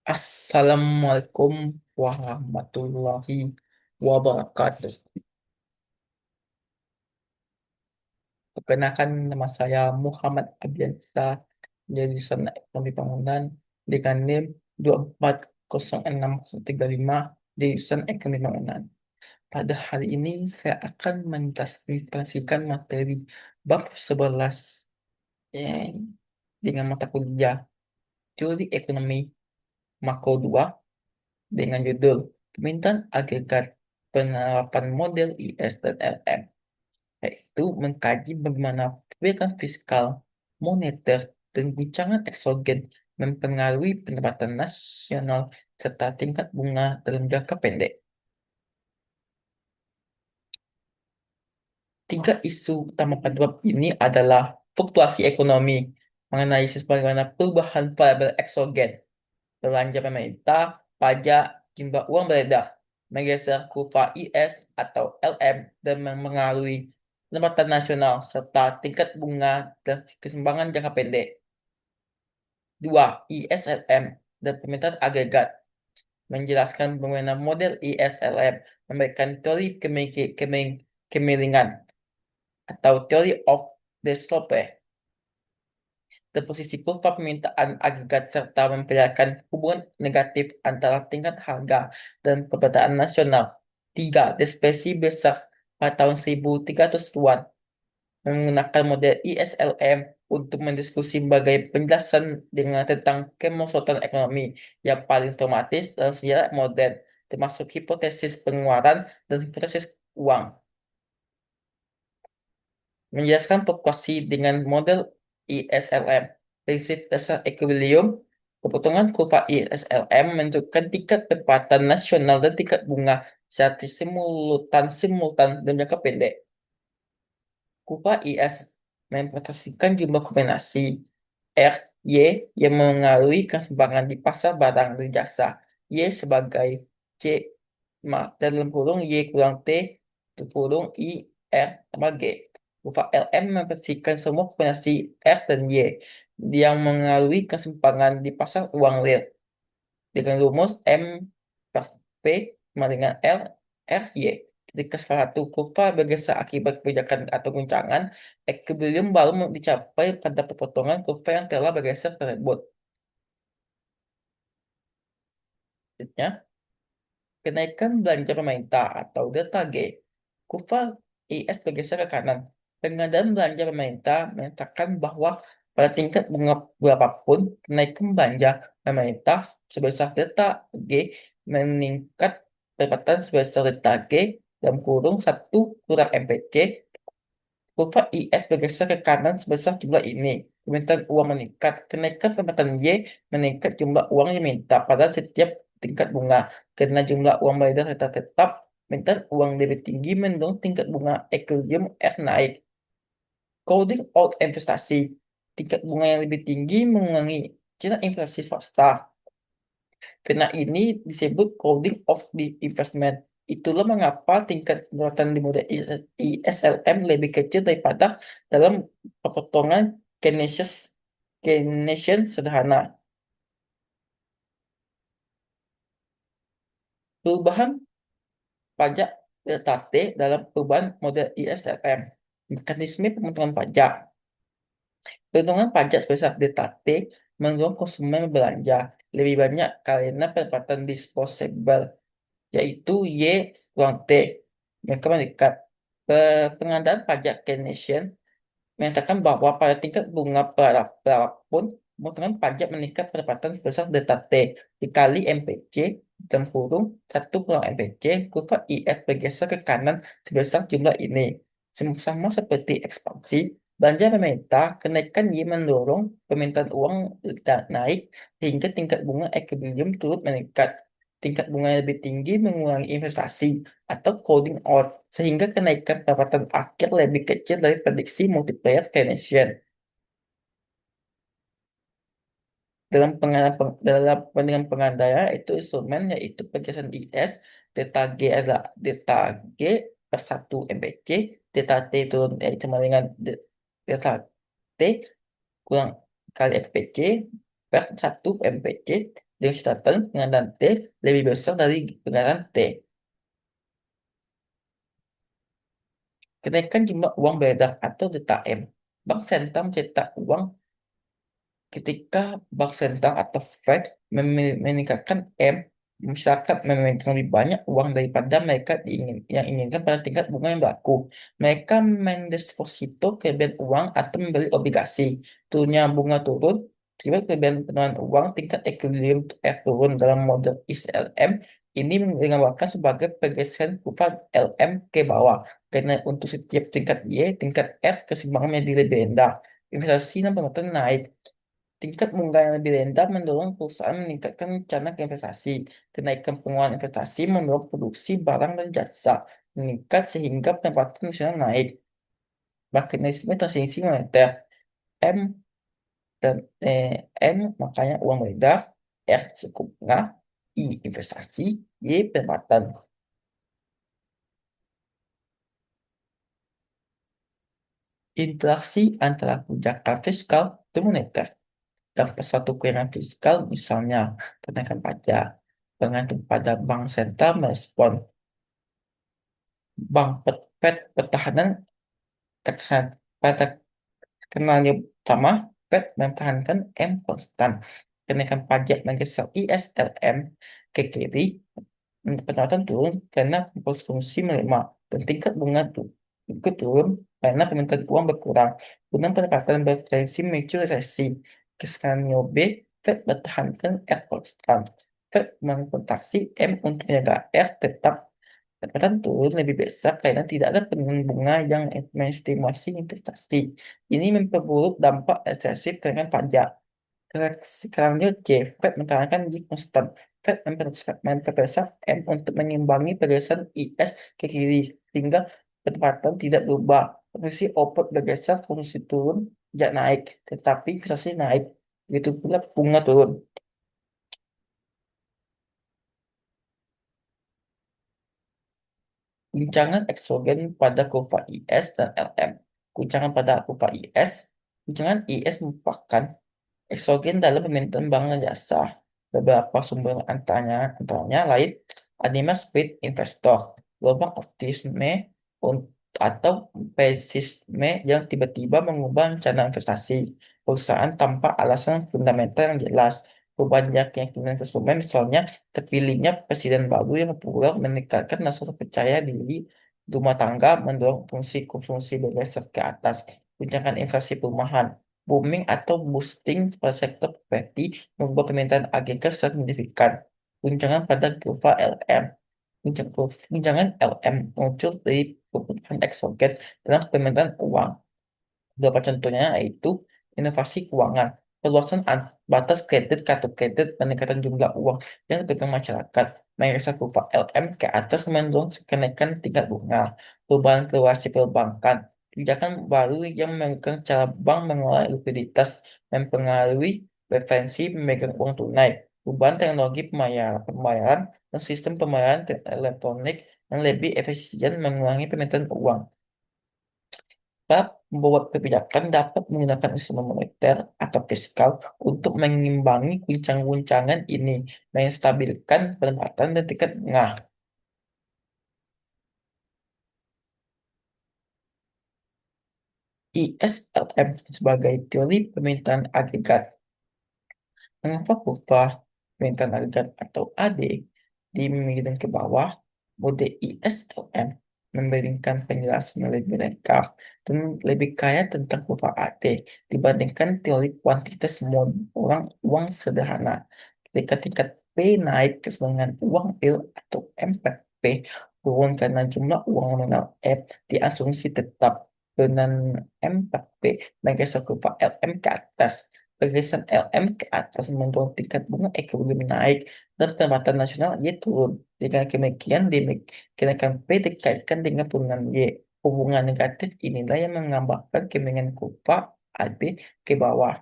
Assalamualaikum warahmatullahi wabarakatuh. Perkenalkan nama saya Muhammad Abdiansyah dari jurusan Ekonomi Bangunan dengan NIM 2406035 di jurusan Ekonomi Bangunan. Pada hari ini saya akan mentranskripsikan materi bab 11 eh, dengan mata kuliah Teori Ekonomi Makro 2 dengan judul Permintaan Agregat Penerapan Model IS dan LM, yaitu mengkaji bagaimana kebijakan fiskal, moneter, dan guncangan eksogen mempengaruhi pendapatan nasional serta tingkat bunga dalam jangka pendek. Tiga isu utama pada bab ini adalah fluktuasi ekonomi, menganalisis bagaimana perubahan variabel eksogen, belanja pemerintah, pajak, jumlah uang beredar, menggeser kurva IS atau LM dan mempengaruhi pendapatan nasional serta tingkat bunga dan keseimbangan jangka pendek. Dua, ISLM dan permintaan agregat menjelaskan bagaimana model ISLM memberikan teori kemiringan atau teori of the slope dan posisi kurva permintaan agregat serta memperlihatkan hubungan negatif antara tingkat harga dan perbedaan nasional. Tiga, depresi besar pada tahun 1300-an menggunakan model ISLM untuk mendiskusi berbagai penjelasan dengan tentang kemerosotan ekonomi yang paling otomatis dalam sejarah modern, termasuk hipotesis pengeluaran dan hipotesis uang. Menjelaskan fluktuasi dengan model ISLM. Prinsip dasar ekuilibrium, kepotongan kurva ISLM menunjukkan tingkat pendapatan nasional dan tingkat bunga secara simultan dan jangka pendek. Kurva IS merepresentasikan jumlah kombinasi R, Y yang mengaruhi keseimbangan di pasar barang dan jasa. Y sebagai C dalam kurung Y kurang T tutup kurung I R tambah G. Kurva LM merepresentasikan semua kombinasi R dan Y yang mengaruhi keseimbangan di pasar uang real dengan rumus M per P sama dengan L R Y. Ketika salah satu kurva bergeser akibat kebijakan atau guncangan, ekuilibrium baru dicapai pada perpotongan kurva yang telah bergeser tersebut. Selanjutnya, kenaikan belanja pemerintah atau delta G. Kurva IS bergeser ke kanan. Pengadaan belanja pemerintah menyatakan bahwa pada tingkat bunga berapapun, kenaikan belanja pemerintah sebesar delta G meningkat pendapatan sebesar delta G dalam kurung 1 kurang MPC. Kurva IS bergeser ke kanan sebesar jumlah ini. Permintaan uang meningkat. Kenaikan pendapatan Y meningkat jumlah uang yang diminta pada setiap tingkat bunga. Karena jumlah uang beredar tetap, permintaan uang lebih tinggi mendorong tingkat bunga ekuilibrium R naik. Crowding out investasi. Tingkat bunga yang lebih tinggi mengurangi cina inflasi swasta. Karena ini disebut crowding of the investment. Itulah mengapa tingkat pendapatan di model ISLM lebih kecil daripada dalam pepotongan Keynesian sederhana. Perubahan pajak delta T dalam perubahan model ISLM. Mekanisme pemotongan pajak. Pemotongan pajak sebesar delta T mendorong konsumen belanja lebih banyak karena pendapatan disposable, yaitu Y kurang T. Mereka mendekat. Pengadaan pajak Keynesian menyatakan bahwa pada tingkat bunga berapapun, pemotongan pajak meningkat pendapatan sebesar delta T dikali MPC dalam kurung 1 kurang MPC, kurva IS bergeser ke kanan sebesar jumlah ini. Sama seperti ekspansi, belanja pemerintah, kenaikan Y mendorong permintaan uang naik sehingga tingkat bunga ekuilibrium turut meningkat. Tingkat bunga yang lebih tinggi mengurangi investasi atau crowding out, sehingga kenaikan pendapatan akhir lebih kecil dari prediksi multiplier Keynesian. Dalam dengan pengandaian itu instrumen yaitu pergerakan IS, delta G adalah delta G per 1 MPC, delta T turun sama dengan delta T kurang kali MPC per 1 MPC, dengan catatan pengadaan T lebih besar dari pengadaan T. Kenaikan jumlah uang beredar atau DKM. Bank sentral mencetak uang ketika bank sentral atau Fed meningkatkan masyarakat memegang lebih banyak uang daripada mereka yang inginkan pada tingkat bunga yang berlaku. Mereka mendeposito kelebihan uang atau membeli obligasi. Turunnya bunga turun, akibat kelebihan penurunan uang, tingkat equilibrium turun dalam model ISLM. Ini menggambarkan sebagai pergeseran kurva LM ke bawah. Karena untuk setiap tingkat Y, tingkat R keseimbangan menjadi lebih rendah. Investasi dan pendapatan naik. Tingkat bunga yang lebih rendah mendorong perusahaan meningkatkan rencana ke investasi. Kenaikan pengeluaran investasi mendorong produksi barang dan jasa meningkat sehingga pendapatan nasional naik. Mekanisme transmisi moneter M dan M makanya uang beredar, R suku bunga, I investasi, Y pendapatan. Interaksi antara kebijakan fiskal dan moneter. Dapat satu kewenangan fiskal, misalnya kenaikan pajak, bergantung pada bank sentral merespon. Bank Fed pertahanan terkesan pada kenalnya utama Fed mempertahankan M konstan. Kenaikan pajak menggeser ISLM ke kiri, pendapatan turun karena konsumsi melemah dan tingkat bunga ikut turun karena permintaan uang berkurang. Guna pendapatan berpotensi memicu resesi. Ke skenario B, Fed bertahankan R konstan. Fed mengkontraksi M untuk menjaga R tetap. Pendapatan turun lebih besar karena tidak ada penurunan bunga yang menstimulasi investasi. Ini memperburuk dampak resesif kenaikan pajak. Sekarangnya J, Fed menandakan Y konstan. Fed memperbesar M untuk mengimbangi pergerakan IS ke kiri, sehingga pendapatan tidak berubah. Posisi output bergeser, fungsi turun, tidak naik, tetapi investasi naik. Begitu pula bunga turun. Guncangan eksogen pada kurva IS dan LM. Guncangan pada kurva IS. Guncangan IS merupakan eksogen dalam permintaan barang dan jasa. Beberapa sumber antaranya lain anima speed investor, gelombang optimisme atau pesimisme yang tiba-tiba mengubah rencana investasi perusahaan tanpa alasan fundamental yang jelas. Perubahan keyakinan konsumen, misalnya terpilihnya presiden baru yang populer meningkatkan rasa percaya diri rumah tangga, mendorong fungsi konsumsi bergeser ke atas. Guncangan inflasi perumahan, booming atau boosting pada sektor properti membuat permintaan agregat secara signifikan. Guncangan pada kurva LM. Guncangan LM muncul dari kebutuhan eksogen dalam permintaan uang. Beberapa contohnya yaitu inovasi keuangan, perluasan batas kredit kartu kredit, peningkatan jumlah uang yang dipegang masyarakat, menggeser kurva LM ke atas mendorong kenaikan tingkat bunga, perubahan regulasi perbankan, kebijakan baru yang memegang cara bank mengelola likuiditas, mempengaruhi preferensi memegang uang tunai, perubahan teknologi pembayaran dan sistem pembayaran elektronik yang lebih efisien mengurangi permintaan uang. Bank membuat kebijakan dapat menggunakan instrumen moneter atau fiskal untuk mengimbangi guncangan ini, menstabilkan pendapatan dan tingkat bunga. ISLM sebagai teori permintaan agregat. Mengapa kurva permintaan agregat atau AD dimiringkan ke bawah? Mode ISLM memberikan penjelasan yang lebih lengkap dan lebih kaya tentang kurva AD dibandingkan teori kuantitas orang uang sederhana. Ketika tingkat P naik keseluruhan uang real atau MPP turun karena jumlah uang nominal F diasumsi tetap dengan MPP menggeser kurva LM ke atas. Pergerakan LM ke atas mendorong tingkat bunga ekuilibrium naik dan pendapatan nasional Y turun. Dengan demikian, kenaikan P dikaitkan dengan penurunan Y. Hubungan negatif inilah yang menggambarkan kemiringan kurva AB ke bawah.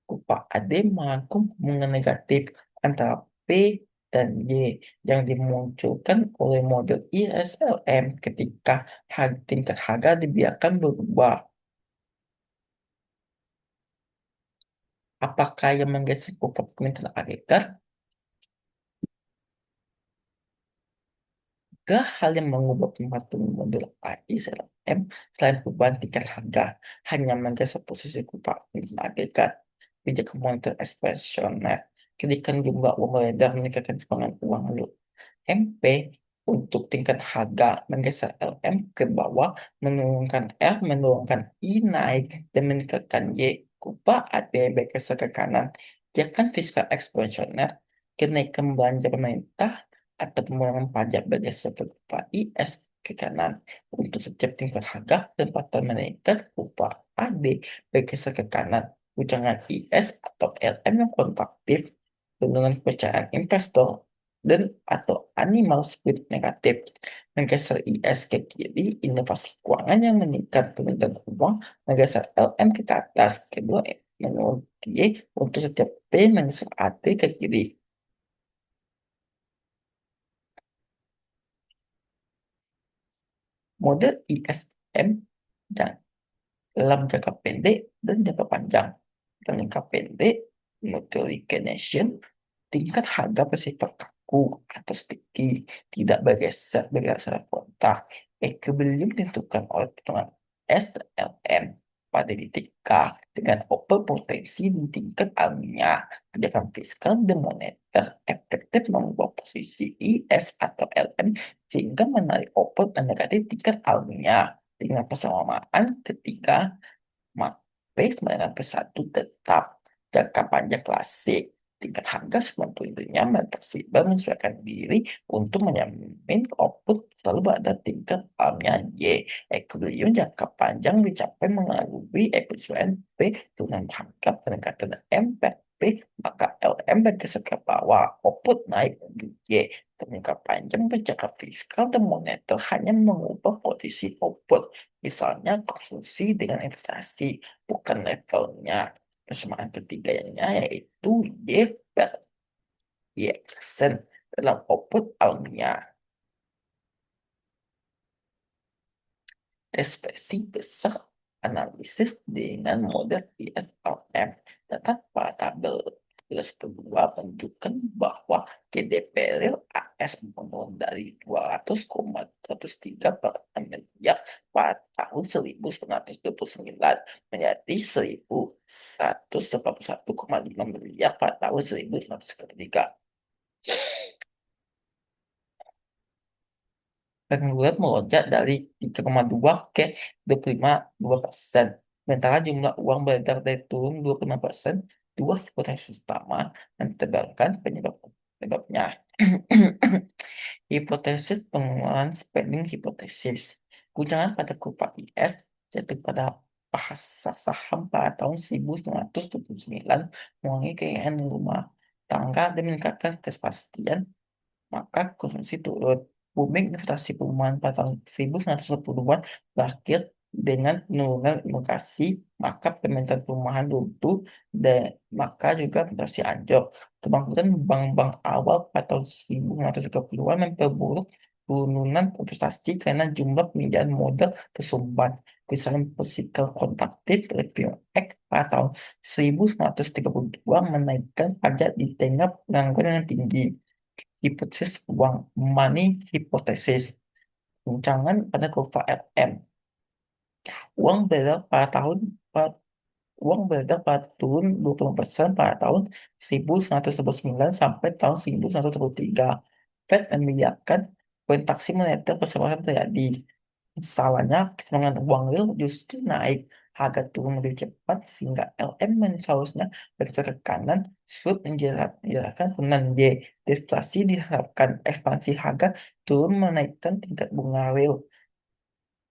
Kurva AD merangkum hubungan negatif antara P dan Y yang dimunculkan oleh model ISLM ketika tingkat harga dibiarkan berubah. Apakah yang menggeser kompartemen agregat? Tiga hal yang mengubah kompartemen model AI CLM selain perubahan tingkat harga hanya menggeser posisi kompartemen agregat. Kebijakan moneter ekspansioner, kenaikan jumlah uang beredar meningkatkan semangat uang MP untuk tingkat harga menggeser LM ke bawah, menurunkan R, menurunkan I naik, dan meningkatkan Y. Kupah AD bergeser ke kanan. Kebijakan fiskal ekspansioner, kenaikan belanja pemerintah atau pengurangan pajak bergeser ke kupah IS ke kanan. Untuk setiap tingkat harga, tempatan meningkat, kupah AD bergeser ke kanan. Ujangan IS atau LM yang kontraktif, penurunan kepercayaan investor dan atau animal spirit negatif, menggeser IS ke kiri, inovasi keuangan yang meningkat, permintaan uang, menggeser LM ke atas, kedua menurut Y untuk setiap P menggeser AT ke kiri. Model ISM dan dalam jangka pendek dan jangka panjang. Dalam jangka pendek, model recognition, tingkat harga bersifat kaku atau sticky, tidak bergeser berdasarkan kontak. Equilibrium ditentukan oleh perhitungan SLM pada titik K dengan open potensi di tingkat alamiah. Kebijakan fiskal dan moneter efektif mengubah posisi IS atau LM sehingga menarik open dan negatif tingkat alamiah dengan persamaan ketika P9 ke 1 tetap jangka panjang klasik. Tingkat harga sebetulnya fleksibel menyesuaikan diri untuk menjamin output selalu pada tingkat alamiah Y. Equilibrium jangka panjang dicapai melalui efisien P dengan harga peningkatan M per P, maka LM bergeser ke bawah, output naik untuk Y. Jangka panjang berjaga fiskal dan moneter hanya mengubah posisi output, misalnya konsumsi dengan investasi, bukan levelnya. Persamaan ketiganya yaitu Y per Y persen dalam output alamiah. Ekspresi besar analisis dengan model ISLM. Data pada tabel plus kedua menunjukkan bahwa GDP real AS menurun dari 200,103 per miliar pada tahun 1999 menjadi 1.141,5 miliar pada tahun 1993. Pengangguran melonjak dari 3,2 ke 25,2%. Sementara jumlah uang beredar dari turun 25%, dua hipotesis utama yang ditebalkan penyebabnya. Hipotesis pengeluaran spending hipotesis. Guncangan pada kurva IS jatuh pada pasar saham pada tahun 1929 mengurangi kekayaan rumah tangga dan meningkatkan kepastian, maka konsumsi turun. Booming investasi perumahan pada tahun 1980-an berakhir dengan penurunan imigrasi, maka permintaan perumahan runtuh dan maka juga investasi anjlok. Kebangkitan bank-bank awal pada tahun 1930-an memperburuk penurunan investasi karena jumlah peminjaman modal tersumbat. Kisaran fiskal kontraktif Review Act pada tahun 1932 menaikkan pajak di tengah pengangguran yang tinggi. Hipotesis uang money hipotesis. Guncangan pada kurva RM. Uang beredar pada tahun uang beredar pada turun 20% pada tahun 1999 sampai tahun 1993. Fed membiarkan kontraksi moneter persebaran terjadi. Salahnya, kecenderungan uang real justru naik, harga turun lebih cepat sehingga LM seharusnya bergeser ke kanan, sulit menjelaskan penurunan Y. Deflasi diharapkan, ekspansi harga turun menaikkan tingkat bunga real.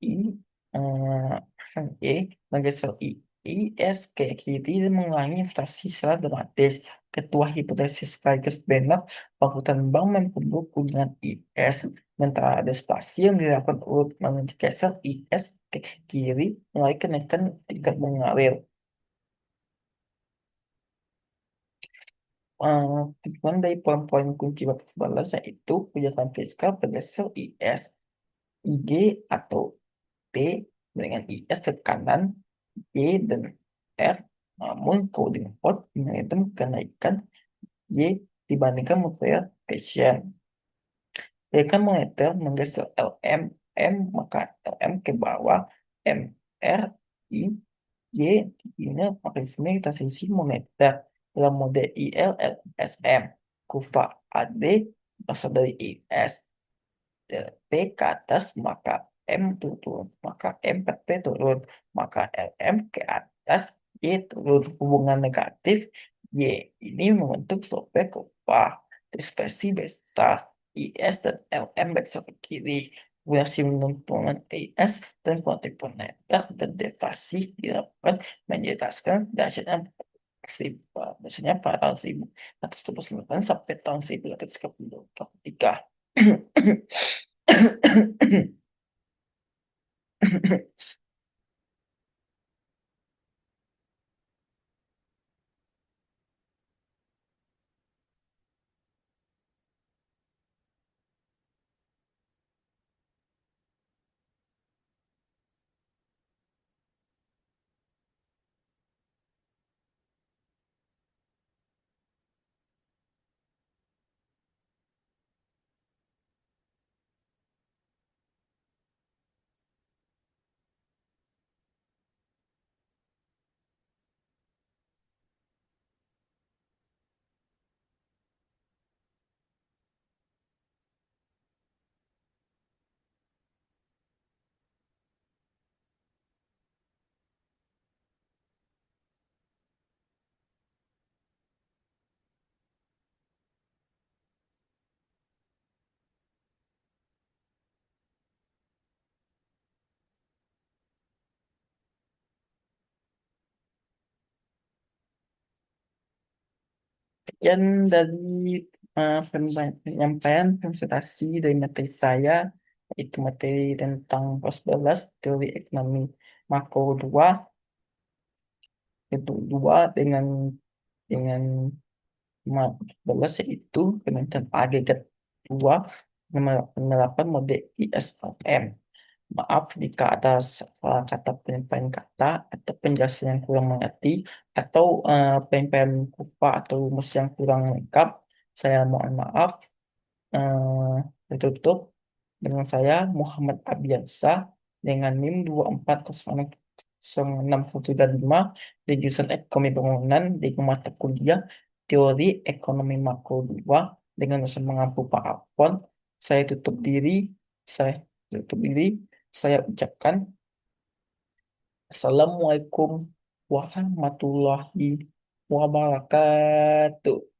I, akan E menggeser IS ke kiri dan mengurangi inflasi secara dramatis. Ketua hipotesis sekaligus benar Fakultas Bank memperburuk hubungan IS, sementara deflasi yang dilakukan untuk menggeser IS ke kiri melalui kenaikan tingkat bunga real. Tujuan dari poin-poin kunci bab 11 yaitu kebijakan fiskal bergeser IS, IG atau P dengan IS ke kanan, Y dan R Namun coding port mengaitkan kenaikan Y dibandingkan multiplication. Jika moneter menggeser LM M, maka LM ke bawah, M R I Y ini mekanisme transisi moneter dalam mode ILLSM. Kurva AD berasal dari IS P ke atas, maka M turun, maka M ke P turun, maka LM ke atas, Y turun. Hubungan negatif Y ini membentuk slope kurva dispersi besar IS dan LM besar ke kiri. Variasi menentukan IS dan kuantum moneter dan deflasi dilakukan menjelaskan dasarnya biasanya pada tahun 1199 sampai tahun 1833. Sekian dari penyampaian presentasi dari materi saya, itu materi tentang post-11 teori ekonomi makro 2, itu 2 dengan 14, yaitu penentuan agregat 2 penerapan mode ISLM. Maaf jika ada salah kata penyampaian kata atau penjelasan yang kurang mengerti atau penyampaian lupa atau rumus yang kurang lengkap. Saya mohon maaf. Tertutup dengan saya Muhammad Abiansa dengan NIM 2406065 di jurusan Ekonomi Bangunan di mata kuliah Teori Ekonomi Makro 2 dengan dosen mengampu Pak Apon. Saya tutup diri, saya tutup diri, saya ucapkan Assalamualaikum warahmatullahi wabarakatuh.